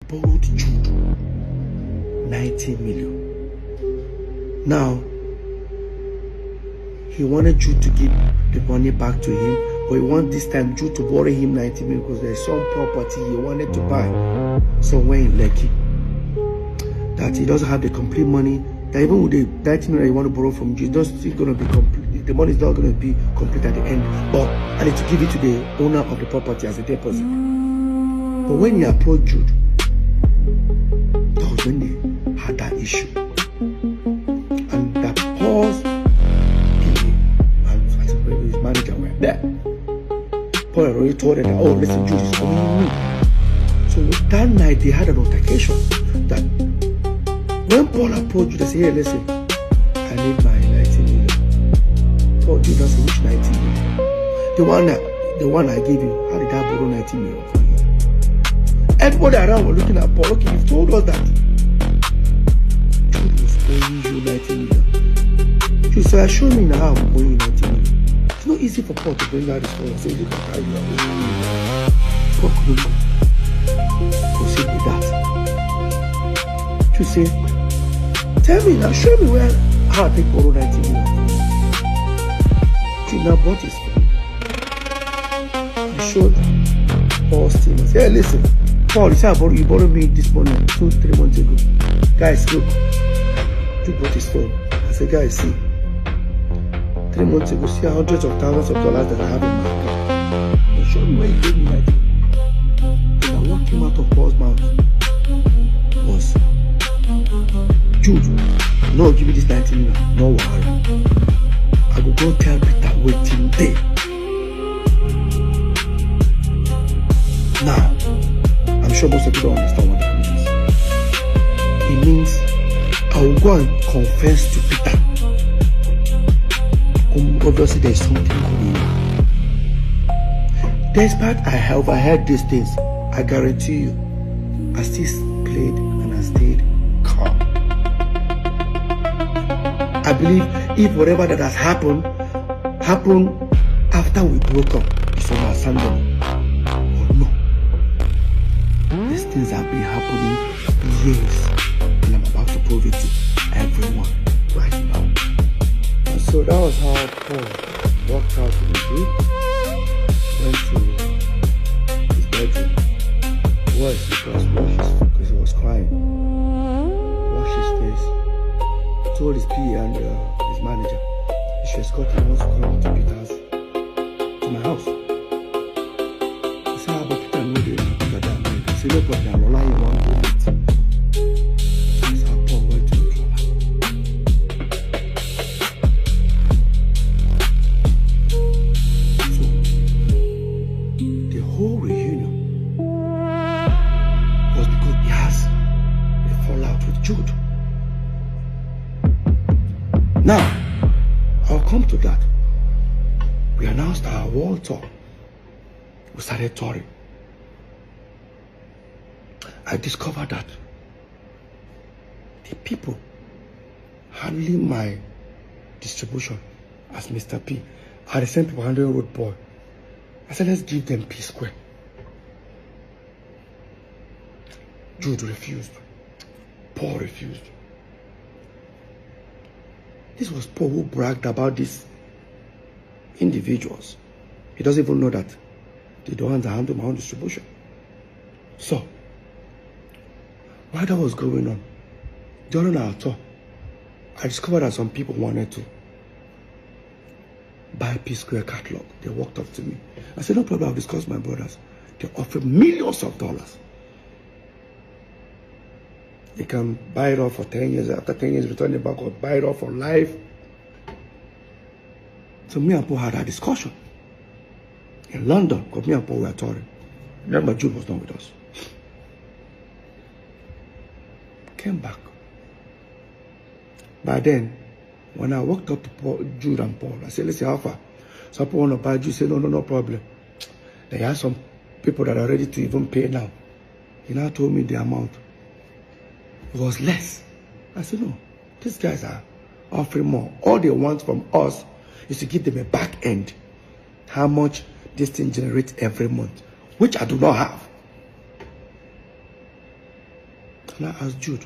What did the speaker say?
borrowed Jude 90 million. Now, he wanted Jude to give the money back to him, but he wanted this time Jude to borrow him 90 million because there's some property he wanted to buy somewhere in Lekki that he doesn't have the complete money. That even with the 90 million he want to borrow from Jude, it's still going to be complete. The money is not going to be complete at the end, but I need to give it to the owner of the property as a deposit. But when he approached Jude, that was when they had that issue. And that Paul's his manager were there. Paul already told them that, oh, listen, Jude is coming in. So that night they had an altercation that when Paul approached Jude, they said, hey, listen, I need my 90 million. Paul, Jude doesn't which 90 million. The one I gave you, how did I borrow 90 million from you? Everybody around were looking at Paul. Okay, you've told us that Jude was owing you 90 million. Jude said, show me now how I'm owing you 90 million. It's not easy for Paul to bring out his phone and say, look at how you are owing me. Paul couldn't proceed with that. Jude said, tell me now, show me how I take borrow 90 million. Jude now brought his phone. He showed Paul's team and said, hey, listen, Paul, you said you borrowed me this morning 2-3 months ago. Guys, look. Jude brought his phone. I said, guys, see. 3 months ago, see hundreds of thousands of dollars that I have in my account. And show me where you gave me 90 million. And what came out of Paul's mouth was, Jude, no, give me this 90 million. No worry. I will go tell Peter waiting there. Now, I'm sure most of you don't understand what that means. It means I will go and confess to Peter. Obviously, there's something going on. Despite I have heard these things, I guarantee you, I still played and I stayed calm. I believe if whatever that has happened after we broke up, it's understandable. But no, these things have been happening years, and I'm about to prove it to everyone right now. And so that was how Paul walked out in the group, went to his bedroom, washed his face because he was crying, washed his face, told his PA and his manager he should escort him once to come to Peter's, to my house. He said, how about Peter? No, they don't Peter that night. He said, no problem, I'm relying on one to meet. That's how Paul went to the trouble. So, the whole reunion was because he has a fallout with Jude. Now, I'll come to that. We announced our world tour. We started touring. I discovered that the people handling my distribution as Mr. P are the same people handling Road Boy. I said, let's give them P Square. Jude refused. Paul refused. This was Paul who bragged about these individuals. He doesn't even know that they don't handle my own distribution. So, while that was going on, during our tour, I discovered that some people wanted to buy P Square catalog. They walked up to me. I said, no problem, I'll discuss with my brothers. They offered millions of dollars. They can buy it off for 10 years. After 10 years, return it back or buy it off for life. So me and Paul had a discussion in London because me and Paul were touring. Remember, Jude was not with us. Came back. By then, when I walked up to Jude and Paul, I said, listen, how far? So Paul want to buy Jude. He said, no problem. They have some people that are ready to even pay now. He now told me the amount. It was less. I said, no, these guys are offering more. All they want from us is to give them a back end. How much this thing generates every month, which I do not have. now ask Jude,